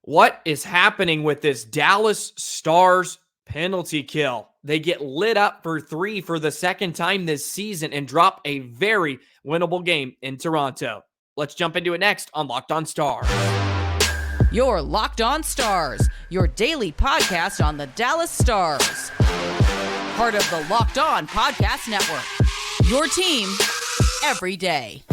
What is happening with this Dallas Stars penalty kill? They get lit up for 3 for the second time this season and drop a very winnable game in Toronto. Let's jump into it next on Locked On Stars. Your Locked On Stars, your daily podcast on the Dallas Stars. Part of the Locked On Podcast Network. Your team every day.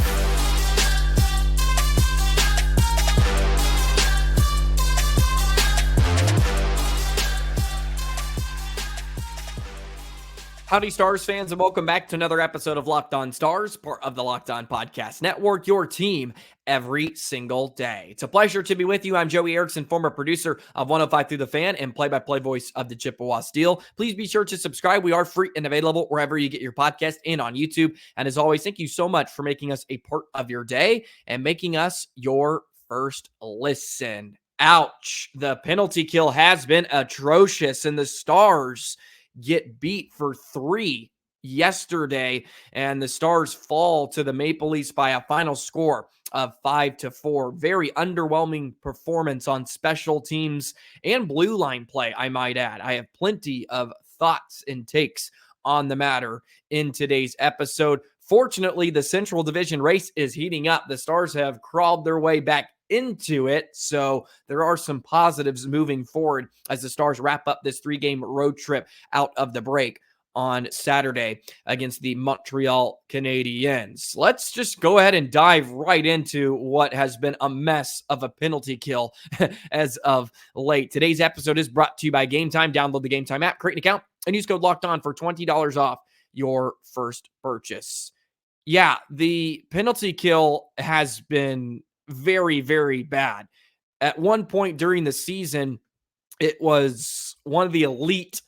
Howdy, Stars fans, and welcome back to another episode of Locked On Stars, part of the Locked On Podcast Network, your team every single day. It's a pleasure to be with you. I'm Joey Erickson, former producer of 105 Through the Fan and play-by-play voice of the Chippewa Steel. Please be sure to subscribe. We are free and available wherever you get your podcast and on YouTube. And as always, thank you so much for making us a part of your day and making us your first listen. Ouch. The penalty kill has been atrocious, and the Stars get beat for 3 yesterday, and the Stars fall to the Maple Leafs by a final score of 5-4. Very underwhelming performance on special teams and blue line play, I might add. I have plenty of thoughts and takes on the matter in today's episode. Fortunately, the Central Division race is heating up. The Stars have crawled their way back into it, so there are some positives moving forward as the Stars wrap up this 3-game road trip out of the break on Saturday against the Montreal Canadiens. Let's just go ahead and dive right into what has been a mess of a penalty kill as of late. Today's episode is brought to you by Game Time. Download the Game Time app, create an account, and use code Locked On for $20 off your first purchase. Yeah, the penalty kill has been very, very bad. At one point during the season, it was one of the elite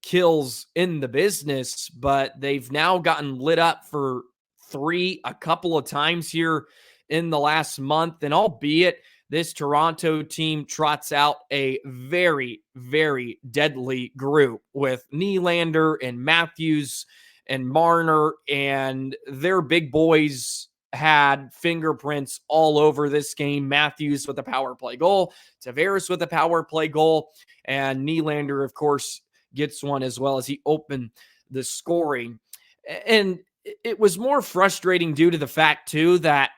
kills in the business, but they've now gotten lit up for 3 a couple of times here in the last month. And albeit this Toronto team trots out a very, very deadly group with Nylander and Matthews and Marner, and their big boys had fingerprints all over this game. Matthews with a power play goal, Tavares with a power play goal, and Nylander, of course, gets one as well as he opened the scoring. And it was more frustrating due to the fact, too, that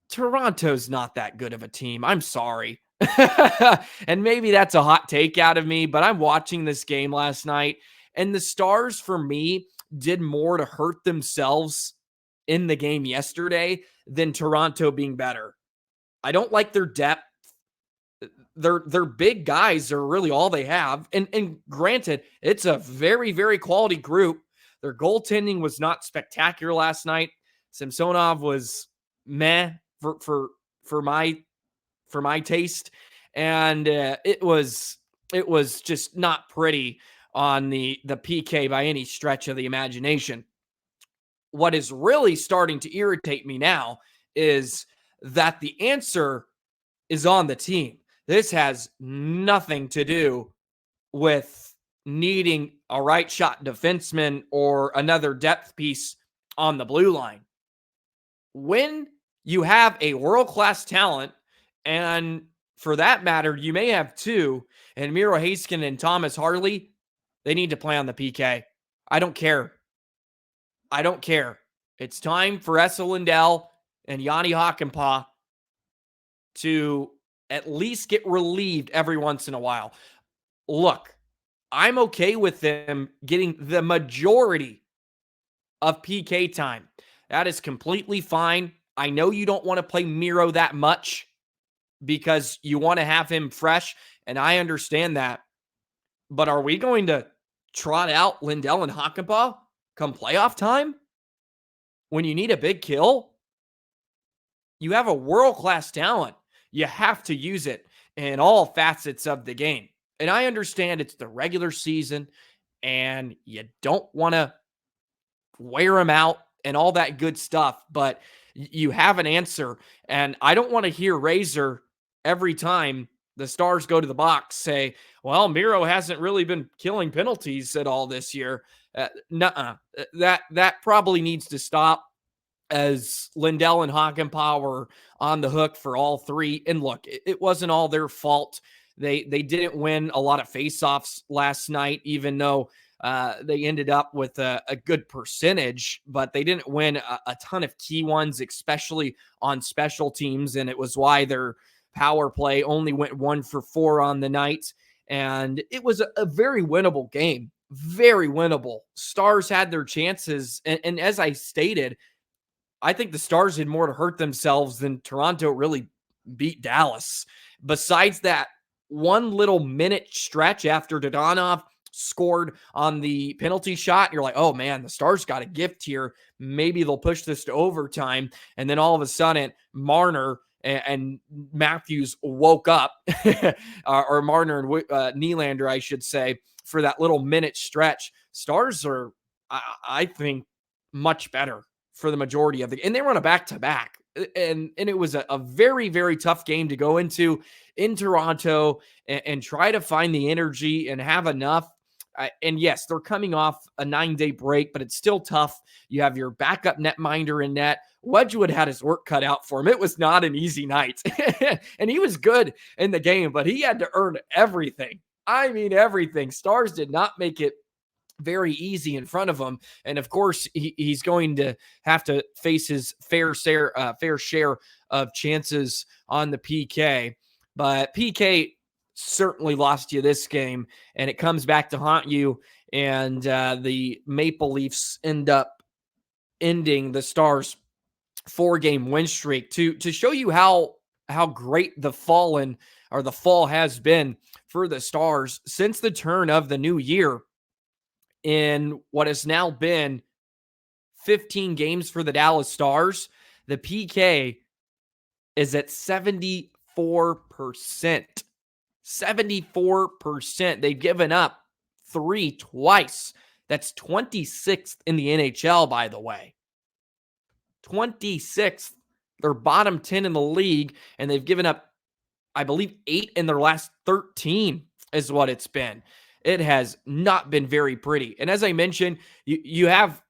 Toronto's not that good of a team. I'm sorry. And maybe that's a hot take out of me, but I'm watching this game last night, and the Stars, for me, did more to hurt themselves in the game yesterday than Toronto being better. I don't like their depth. Their big guys are really all they have. And granted, it's a very, very quality group. Their goaltending was not spectacular last night. Samsonov was meh for my taste. And it was just not pretty on the PK by any stretch of the imagination. What is really starting to irritate me now is that the answer is on the team. This has nothing to do with needing a right shot defenseman or another depth piece on the blue line. When you have a world-class talent, and for that matter, you may have 2, and Miro Heiskanen and Thomas Harley, they need to play on the PK. I don't care. It's time for Lindell and Jani Hakanpaa to at least get relieved every once in a while. Look, I'm okay with them getting the majority of PK time. That is completely fine. I know you don't want to play Miro that much because you want to have him fresh, and I understand that. But are we going to trot out Lindell and Hakanpaa come playoff time? When you need a big kill, you have a world-class talent. You have to use it in all facets of the game. And I understand it's the regular season and you don't want to wear them out and all that good stuff, but you have an answer. And I don't want to hear Razor every time the Stars go to the box say, well, Miro hasn't really been killing penalties at all this year. That probably needs to stop. as Lindell and Hakanpaa were on the hook for all three. And look, it wasn't all their fault. They didn't win a lot of faceoffs last night, even though they ended up with a good percentage, but they didn't win a ton of key ones, especially on special teams. And it was why their power play only went 1 for 4 on the night. And it was a very winnable game, very winnable. Stars had their chances. And as I stated, I think the Stars did more to hurt themselves than Toronto really beat Dallas. Besides that one little minute stretch after Dodonov scored on the penalty shot, you're like, oh man, the Stars got a gift here. Maybe they'll push this to overtime. And then all of a sudden, Marner and Matthews woke up, or Marner and Nylander, I should say, for that little minute stretch. Stars are, I think, much better for the majority of and they were on a back-to-back. And it was a very, very tough game to go into in Toronto and try to find the energy and have enough. And yes, they're coming off a 9-day break, but it's still tough. You have your backup netminder in net. Wedgwood had his work cut out for him. It was not an easy night. And he was good in the game, but he had to earn everything. I mean, everything. Stars did not make it very easy in front of him. And of course, he's going to have to face his fair share of chances on the PK. But PK certainly lost you this game, and it comes back to haunt you. And the Maple Leafs end up ending the Stars' 4-game win streak to show you how great the fall has been for the Stars since the turn of the new year. In what has now been 15 games for the Dallas Stars, the PK is at 74%. 74%. They've given up 3 twice. That's 26th in the NHL, by the way. 26th. They're bottom 10 in the league, and they've given up, I believe, 8 in their last 13 is what it's been. It has not been very pretty. And as I mentioned, you have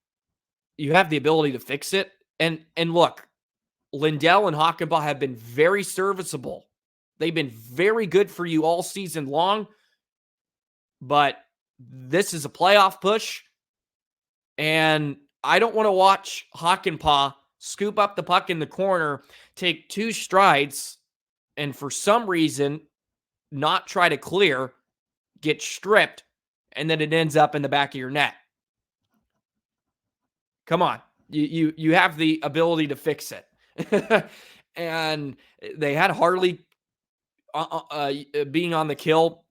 the ability to fix it. And look, Lindell and Hakanpaa have been very serviceable. They've been very good for you all season long. But this is a playoff push. And I don't want to watch Hakanpaa scoop up the puck in the corner, take 2 strides, and for some reason not try to clear, get stripped, and then it ends up in the back of your net. Come on. You have the ability to fix it. And they had Harley being on the kill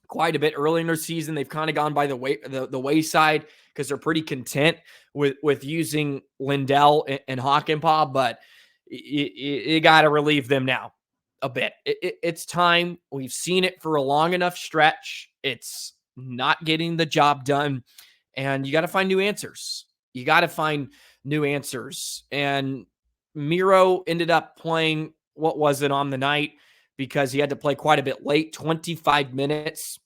quite a bit early in their season. They've kind of gone by the wayside because they're pretty content with using Lindell and Hakanpaa, but you got to relieve them now a bit. It's time. We've seen it for a long enough stretch. It's not getting the job done, and you got to find new answers. And Miro ended up playing, what was it, on the night, because he had to play quite a bit late, 25 minutes,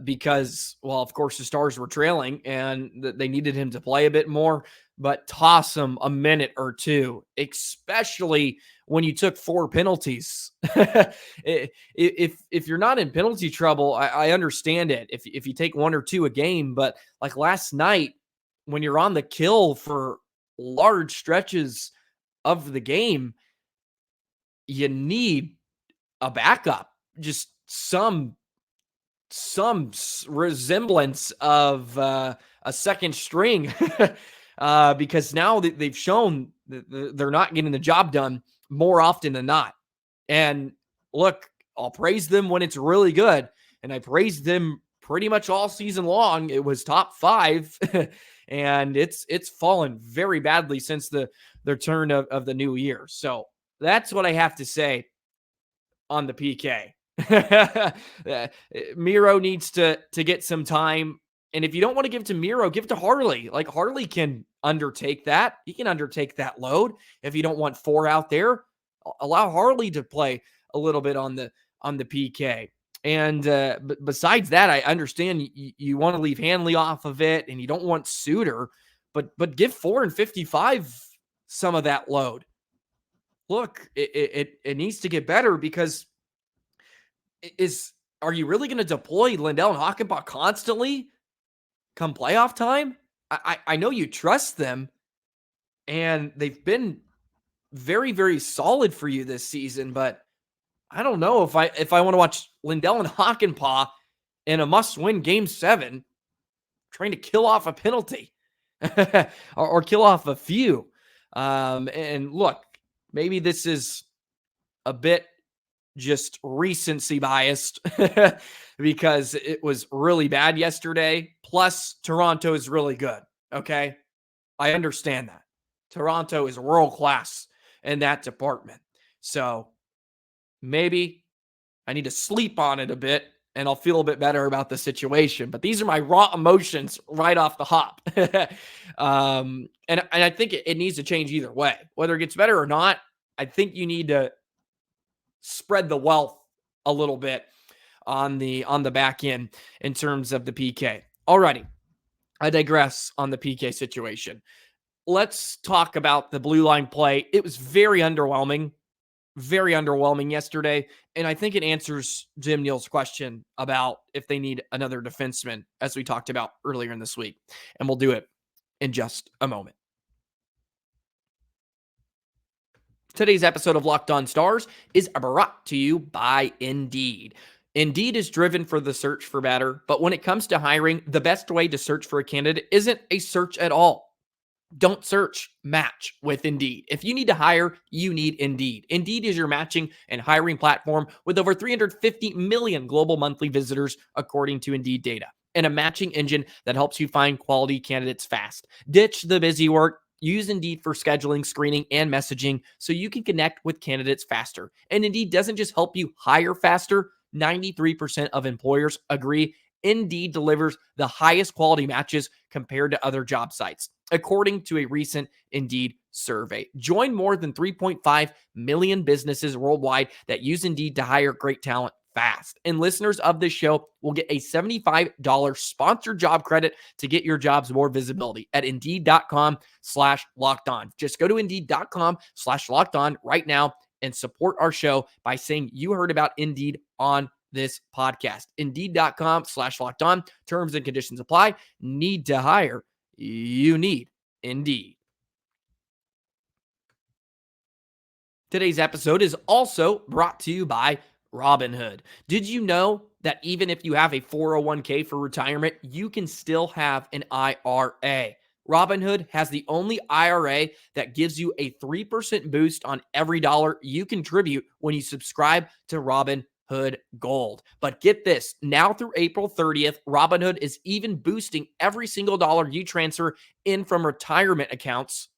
because, well, of course, the Stars were trailing, and they needed him to play a bit more, but toss him a minute or two, especially when you took 4 penalties. If you're not in penalty trouble, I understand it. If you take 1 or 2 a game, but like last night, when you're on the kill for large stretches of the game, you need a backup, just some resemblance of a second string, because now they've shown that they're not getting the job done more often than not. And look, I'll praise them when it's really good, and I praised them pretty much all season long. It was top 5, and it's fallen very badly since the turn of the new year. So that's what I have to say on the PK. Miro needs to get some time. And if you don't want to give to Miro, give it to Harley. Like, Harley can undertake that. He can undertake that load. If you don't want 4 out there, allow Harley to play a little bit on the PK. And besides that, I understand you want to leave Hanley off of it, and you don't want Suter, but give 4 and 55 some of that load. Look, it needs to get better because are you really going to deploy Lindell and Hakanpaa constantly come playoff time? I know you trust them, and they've been very, very solid for you this season, but I don't know if I want to watch Lindell and Hakanpaa in a must-win Game 7 trying to kill off a penalty or kill off a few. And look, maybe this is a bit just recency biased because it was really bad yesterday. Plus, Toronto is really good. Okay. I understand that. Toronto is world class in that department. So maybe I need to sleep on it a bit and I'll feel a bit better about the situation. But these are my raw emotions right off the hop. And I think it needs to change either way. Whether it gets better or not, I think you need to spread the wealth a little bit on the back end in terms of the PK. Alrighty, I digress on the PK situation. Let's talk about the blue line play. It was very underwhelming yesterday, and I think it answers Jim Neal's question about if they need another defenseman, as we talked about earlier in this week, and we'll do it in just a moment. Today's episode of Locked On Stars is brought to you by Indeed. Indeed is driven for the search for better, but when it comes to hiring, the best way to search for a candidate isn't a search at all. Don't search, match with Indeed. If you need to hire, you need Indeed. Indeed is your matching and hiring platform with over 350 million global monthly visitors, according to Indeed data, and a matching engine that helps you find quality candidates fast. Ditch the busy work. Use Indeed for scheduling, screening, and messaging so you can connect with candidates faster. And Indeed doesn't just help you hire faster. 93% of employers agree Indeed delivers the highest quality matches compared to other job sites, according to a recent Indeed survey. Join more than 3.5 million businesses worldwide that use Indeed to hire great talent fast. And listeners of this show will get a $75 sponsored job credit to get your jobs more visibility at Indeed.com/locked-on. Just go to Indeed.com/locked-on right now and support our show by saying you heard about Indeed on this podcast. Indeed.com/locked-on. Terms and conditions apply. Need to hire? You need Indeed. Today's episode is also brought to you by Robinhood. Did you know that even if you have a 401k for retirement, you can still have an IRA? Robinhood has the only IRA that gives you a 3% boost on every dollar you contribute when you subscribe to Robinhood Gold. But get this, now through April 30th, Robinhood is even boosting every single dollar you transfer in from retirement accounts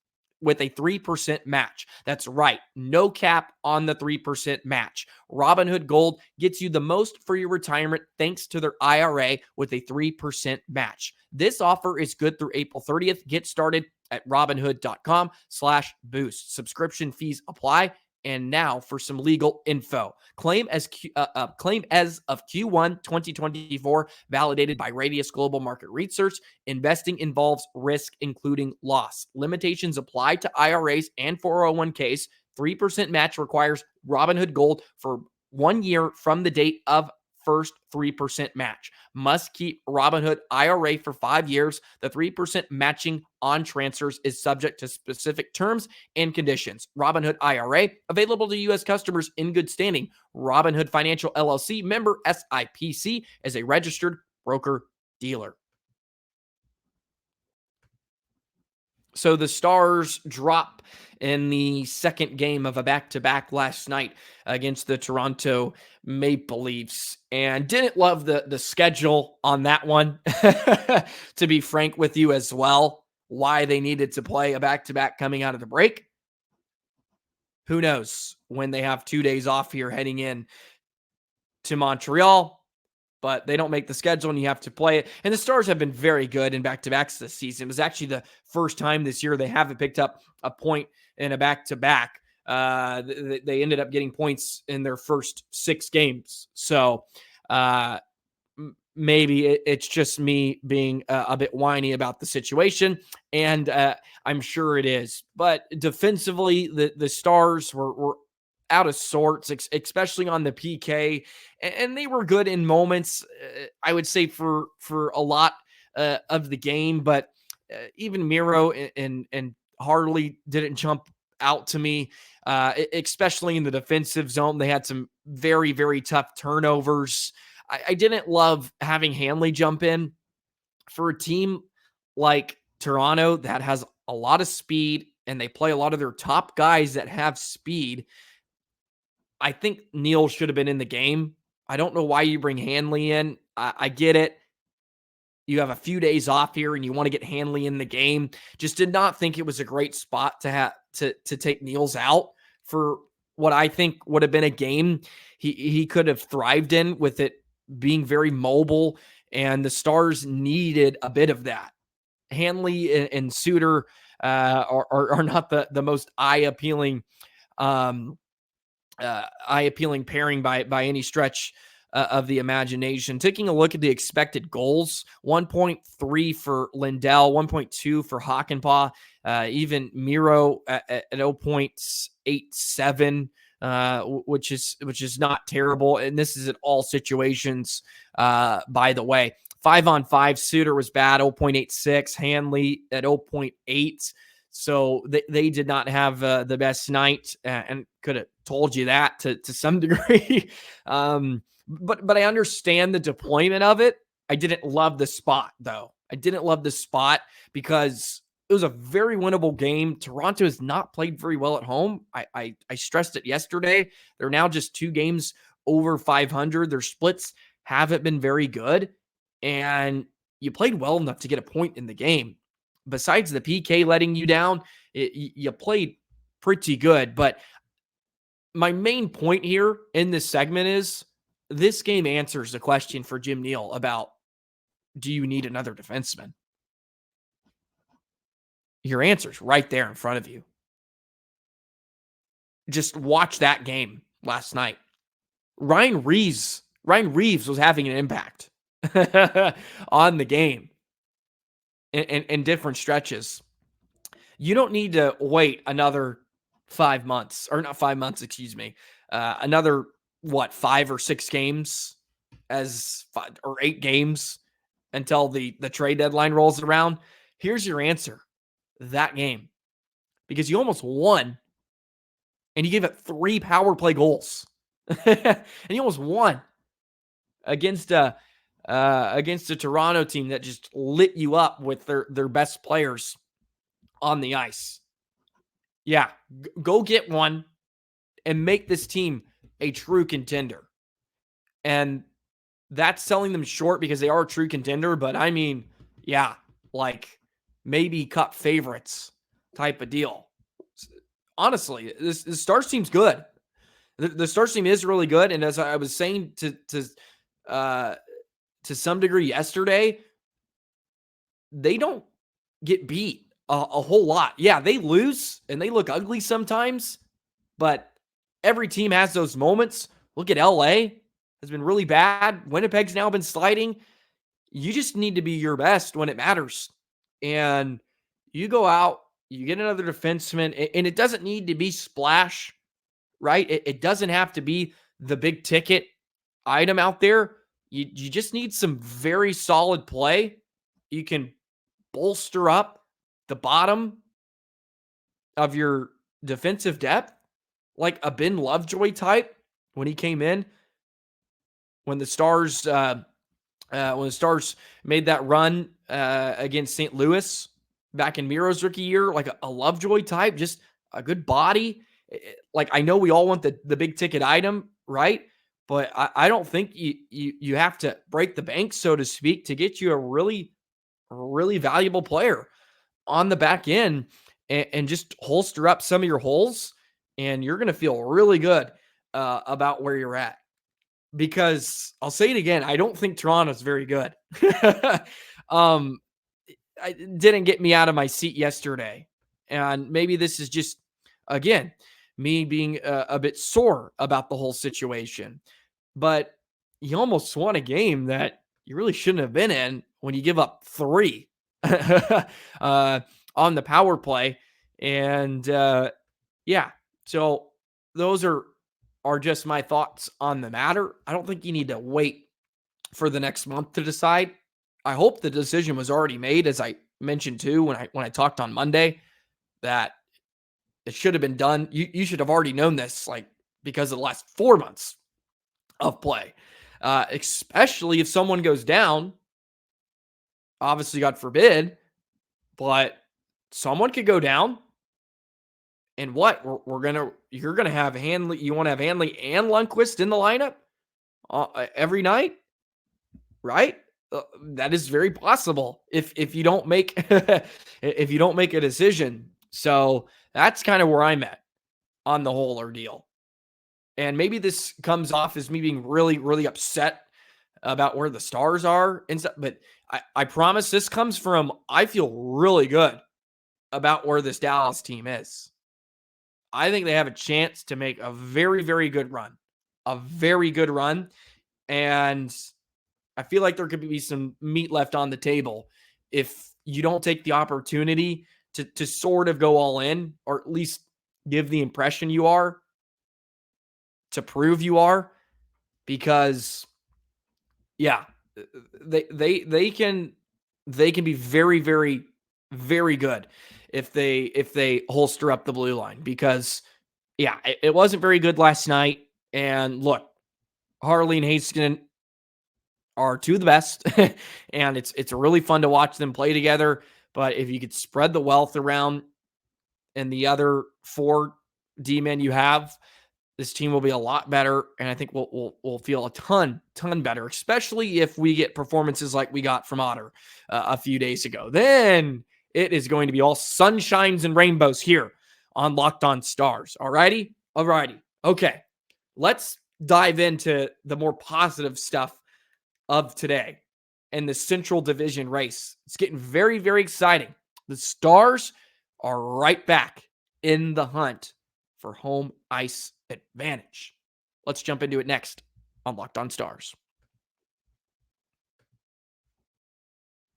with a 3% match. That's right, no cap on the 3% match. Robinhood Gold gets you the most for your retirement thanks to their IRA with a 3% match. This offer is good through April 30th. Get started at robinhood.com/boost. Subscription fees apply. And now for some legal info. Claim as of Q1 2024, validated by Radius Global Market Research. Investing involves risk, including loss. Limitations apply to IRAs and 401ks. 3% match requires Robinhood Gold for 1 year from the date of first 3% match. Must keep Robinhood IRA for 5 years. The 3% matching on transfers is subject to specific terms and conditions. Robinhood IRA, available to U.S. customers in good standing. Robinhood Financial LLC, member SIPC, as a registered broker-dealer. So the Stars drop in the second game of a back-to-back last night against the Toronto Maple Leafs, and didn't love the schedule on that one, to be frank with you as well. Why they needed to play a back-to-back coming out of the break, who knows when they have 2 days off here heading in to Montreal. But they don't make the schedule and you have to play it. And the Stars have been very good in back-to-backs this season. It was actually the first time this year they haven't picked up a point in a back-to-back. They ended up getting points in their first 6 games. So maybe it's just me being a bit whiny about the situation, and I'm sure it is. But defensively, the Stars were out of sorts, especially on the PK, and they were good in moments. I would say for a lot of the game, but even Miro and Harley didn't jump out to me, especially in the defensive zone. They had some very, very tough turnovers. I didn't love having Hanley jump in for a team like Toronto that has a lot of speed and they play a lot of their top guys that have speed. I think Neal should have been in the game. I don't know why you bring Hanley in. I get it. You have a few days off here and you want to get Hanley in the game. Just did not think it was a great spot to have to take Niels out for what I think would have been a game he could have thrived in, with it being very mobile, and the Stars needed a bit of that. Hanley and Suter are not the most eye-appealing pairing by any stretch of the imagination. Taking a look at the expected goals, 1.3 for Lindell, 1.2 for Hakanpaa, even Miro at 0.87, which is not terrible. And this is in all situations, by the way. 5-on-5, Suter was bad, 0.86, Hanley at 0.8. So they did not have the best night, and could have told you that to some degree. But I understand the deployment of it. I didn't love the spot, though. I didn't love the spot because it was a very winnable game. Toronto has not played very well at home. I stressed it yesterday. They're now just 2 games over 500. Their splits haven't been very good, and you played well enough to get a point in the game. Besides the PK letting you down, you played pretty good. But my main point here in this segment is this game answers the question for Jim Neal about, do you need another defenseman? Your answer's right there in front of you. Just watch that game last night. Ryan Reeves was having an impact on the game in different stretches. You don't need to wait another 5 months, or not 5 months, excuse me. Another, 5 or 6 games, or 8 games until the trade deadline rolls around. Here's your answer. That game. Because you almost won, and you gave up 3 power play goals. And you almost won against a Toronto team that just lit you up with their best players on the ice. Yeah, go get one and make this team a true contender. And that's selling them short because they are a true contender. But I mean, yeah, like maybe cup favorites type of deal. Honestly, the Stars team's good. The Stars team is really good. And as I was saying to some degree yesterday, they don't get beat a whole lot. Yeah, they lose and they look ugly sometimes, but every team has those moments. Look at LA, has been really bad. Winnipeg's now been sliding. You just need to be your best when it matters. And you go out, you get another defenseman, and it doesn't need to be splash, right? It doesn't have to be the big ticket item out there. You just need some very solid play. You can bolster up the bottom of your defensive depth, like a Ben Lovejoy type when he came in, when the Stars made that run against St. Louis back in Miro's rookie year, like a Lovejoy type, just a good body. Like, I know we all want the big ticket item, right? But I don't think you have to break the bank, so to speak, to get you a really, really valuable player on the back end and just holster up some of your holes, and you're going to feel really good about where you're at. Because I'll say it again, I don't think Toronto's very good. It didn't get me out of my seat yesterday. And maybe this is just, again, me being a bit sore about the whole situation. But you almost won a game that you really shouldn't have been in when you give up 3 on the power play. And yeah, so those are just my thoughts on the matter. I don't think you need to wait for the next month to decide. I hope the decision was already made, as I mentioned too when I talked on Monday, that it should have been done. You should have already known this, like, because of the last 4 months of play, especially if someone goes down. Obviously, God forbid, but someone could go down. And what you're gonna have Hanley? You want to have Hanley and Lundqvist in the lineup every night, right? That is very possible if you don't make if you don't make a decision. So that's kind of where I'm at on the whole ordeal. And maybe this comes off as me being really, really upset about where the Stars are and stuff. But I promise this comes from, I feel really good about where this Dallas team is. I think they have a chance to make a very, very good run. A very good run. And I feel like there could be some meat left on the table if you don't take the opportunity to sort of go all in, or at least give the impression you are, to prove you are. Because yeah, they can be very, very, very good if they holster up the blue line. Because yeah, it wasn't very good last night. And look, Harley and Heiskanen are two of the best, and it's really fun to watch them play together. But if you could spread the wealth around and the other 4 D-men you have, this team will be a lot better, and I think we'll feel a ton better, especially if we get performances like we got from Otter a few days ago. Then it is going to be all sunshines and rainbows here on Locked On Stars. Alrighty? Okay, let's dive into the more positive stuff of today and the Central Division race. It's getting very, very exciting. The Stars are right back in the hunt for home ice advantage. Let's jump into it next on Locked On Stars.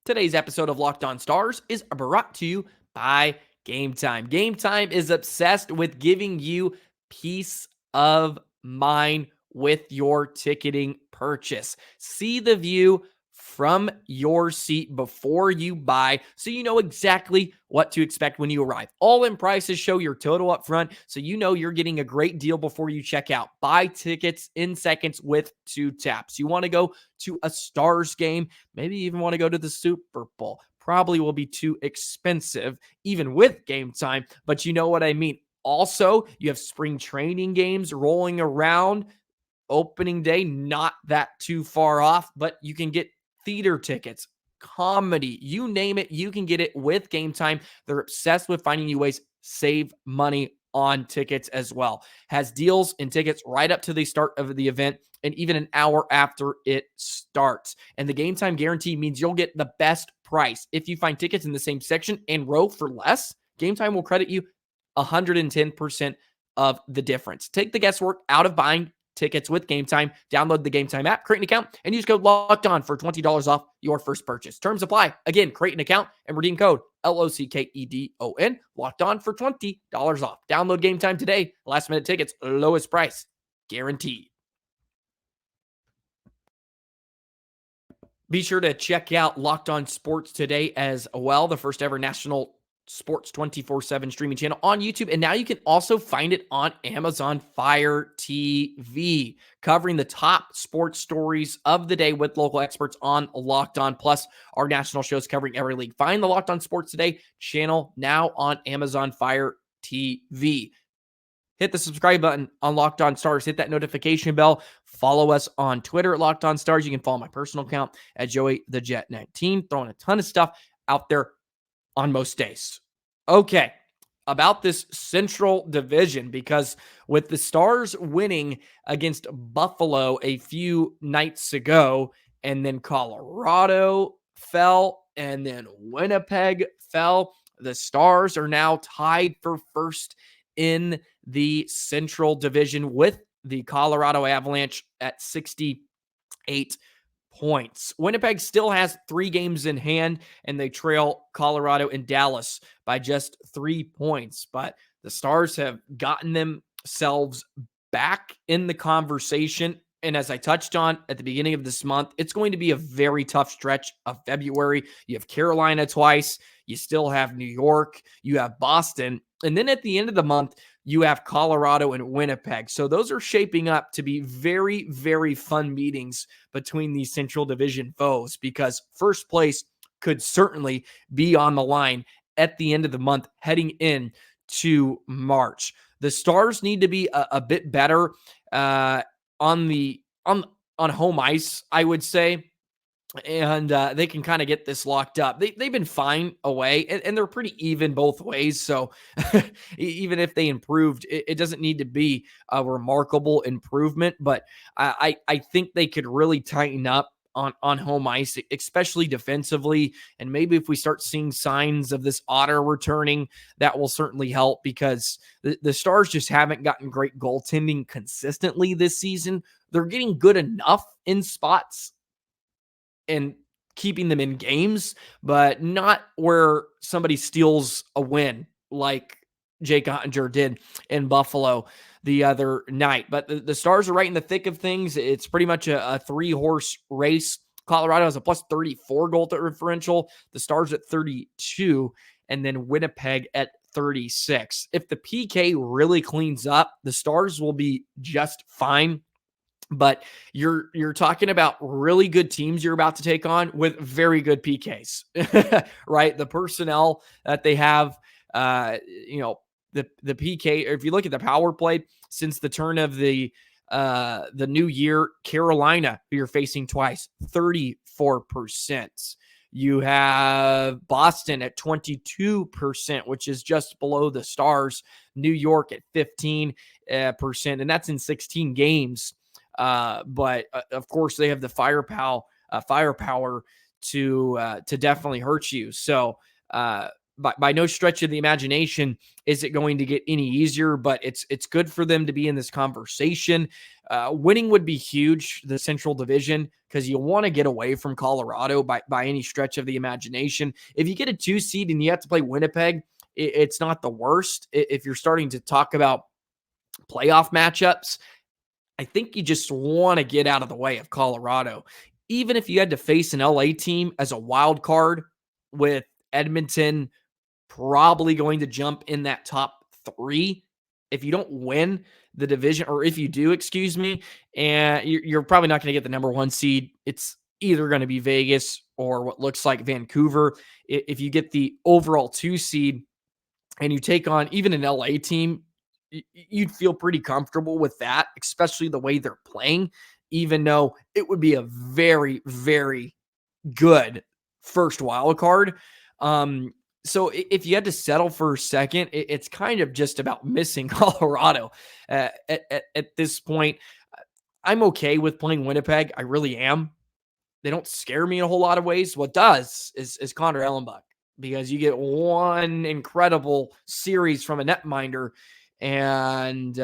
Today's episode of Locked On Stars is brought to you by Game Time. Game Time is obsessed with giving you peace of mind with your ticketing purchase. See the view from your seat before you buy, so you know exactly what to expect when you arrive. All-in prices show your total up front, so you know you're getting a great deal before you check out. Buy tickets in seconds with 2 taps. You want to go to a Stars game, maybe even want to go to the Super Bowl. Probably will be too expensive, even with Game Time, but you know what I mean. Also, you have spring training games rolling around. Opening day, not that too far off, but you can get theater tickets, comedy, you name it, you can get it with Game Time. They're obsessed with finding you ways to save money on tickets as well. Has deals and tickets right up to the start of the event and even an hour after it starts. And the Game Time guarantee means you'll get the best price. If you find tickets in the same section and row for less, Game Time will credit you 110% of the difference. Take the guesswork out of buying tickets with Game Time. Download the Game Time app, create an account, and use code Locked On for $20 off your first purchase. Terms apply. Again, create an account and redeem code LOCKEDON, Locked On for $20 off. Download Game Time today. Last minute tickets, lowest price guaranteed. Be sure to check out Locked On Sports today as well, the first ever national sports 24/7 streaming channel on YouTube. And now you can also find it on Amazon Fire TV, covering the top sports stories of the day with local experts on Locked On, plus our national shows covering every league. Find the Locked On Sports Today channel now on Amazon Fire TV. Hit the subscribe button on Locked On Stars. Hit that notification bell. Follow us on Twitter at Locked On Stars. You can follow my personal account at Joey the Jet 19. Throwing a ton of stuff out there on most days. Okay, about this Central Division, because with the Stars winning against Buffalo a few nights ago, and then Colorado fell, and then Winnipeg fell, the Stars are now tied for first in the Central Division with the Colorado Avalanche at 68 points. Winnipeg still has 3 games in hand, and they trail Colorado and Dallas by just 3 points. But the Stars have gotten themselves back in the conversation. And as I touched on at the beginning of this month, it's going to be a very tough stretch of February. You have Carolina twice. You still have New York. You have Boston. And then at the end of the month, you have Colorado and Winnipeg. So those are shaping up to be very, very fun meetings between these Central Division foes, because first place could certainly be on the line at the end of the month heading in to March. The Stars need to be a bit better on home ice, I would say. And they can kind of get this locked up. They've been fine away, and they're pretty even both ways. So even if they improved, it doesn't need to be a remarkable improvement. But I think they could really tighten up on home ice, especially defensively. And maybe if we start seeing signs of this Otter returning, that will certainly help, because the Stars just haven't gotten great goaltending consistently this season. They're getting good enough in spots and keeping them in games, but not where somebody steals a win like Jake Ottinger did in Buffalo the other night. But the Stars are right in the thick of things. It's pretty much a 3-horse race. Colorado has a plus 34 goal differential. The Stars at 32, and then Winnipeg at 36. If the PK really cleans up, the Stars will be just fine. But you're talking about really good teams you're about to take on with very good PKs, right? The personnel that they have, the PK. If you look at the power play since the turn of the new year, Carolina, who you're facing twice, 34%. You have Boston at 22%, which is just below the Stars. New York at 15%, and that's in 16 games. But of course, they have the firepower to definitely hurt you. So by no stretch of the imagination is it going to get any easier, but it's good for them to be in this conversation. Winning would be huge, the Central Division, because you want to get away from Colorado by any stretch of the imagination. If you get a 2 seed and you have to play Winnipeg, it's not the worst. If you're starting to talk about playoff matchups, I think you just want to get out of the way of Colorado. Even if you had to face an LA team as a wild card, with Edmonton probably going to jump in that top 3, if you don't win the division, or if you do, and you're probably not going to get the number 1 seed. It's either going to be Vegas or what looks like Vancouver. If you get the overall 2 seed and you take on even an LA team, you'd feel pretty comfortable with that, especially the way they're playing, even though it would be a very, very good first wild card. So if you had to settle for second, it's kind of just about missing Colorado at this point. I'm okay with playing Winnipeg. I really am. They don't scare me in a whole lot of ways. What does is Connor Ellenbuck, because you get one incredible series from a netminder, and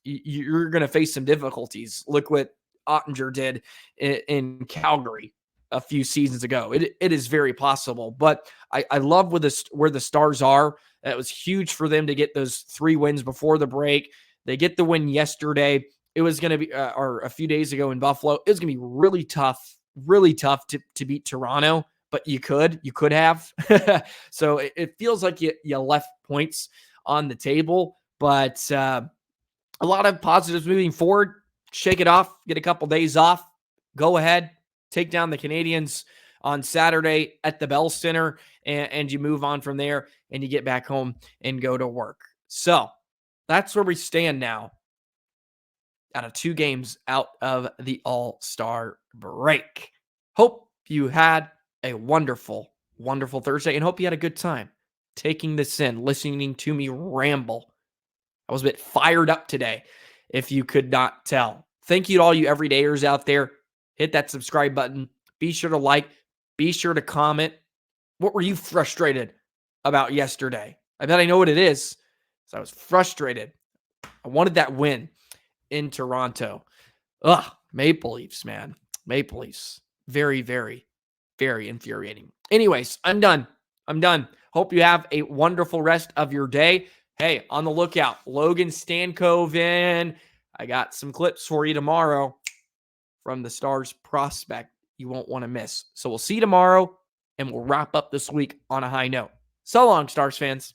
you're going to face some difficulties. Look what Ottinger did in Calgary a few seasons ago. It is very possible, but I love where the Stars are. That was huge for them to get those 3 wins before the break. They get the win yesterday. It was going to be, or a few days ago in Buffalo, it was going to be really tough to beat Toronto, but you could have. So it feels like you left points on the table. But a lot of positives moving forward. Shake it off, get a couple days off, go ahead, take down the Canadians on Saturday at the Bell Center, and you move on from there, and you get back home and go to work. So that's where we stand now, out of 2 games out of the All-Star break. Hope you had a wonderful, wonderful Thursday, and hope you had a good time taking this in, listening to me ramble. I was a bit fired up today, if you could not tell. Thank you to all you everydayers out there. Hit that subscribe button. Be sure to like. Be sure to comment. What were you frustrated about yesterday? I bet I know what it is. So I was frustrated. I wanted that win in Toronto. Maple Leafs, man. Maple Leafs. Very, very, very infuriating. Anyways, I'm done. Hope you have a wonderful rest of your day. Hey, on the lookout, Logan Stankoven. I got some clips for you tomorrow from the Stars prospect you won't want to miss. So we'll see you tomorrow, and we'll wrap up this week on a high note. So long, Stars fans.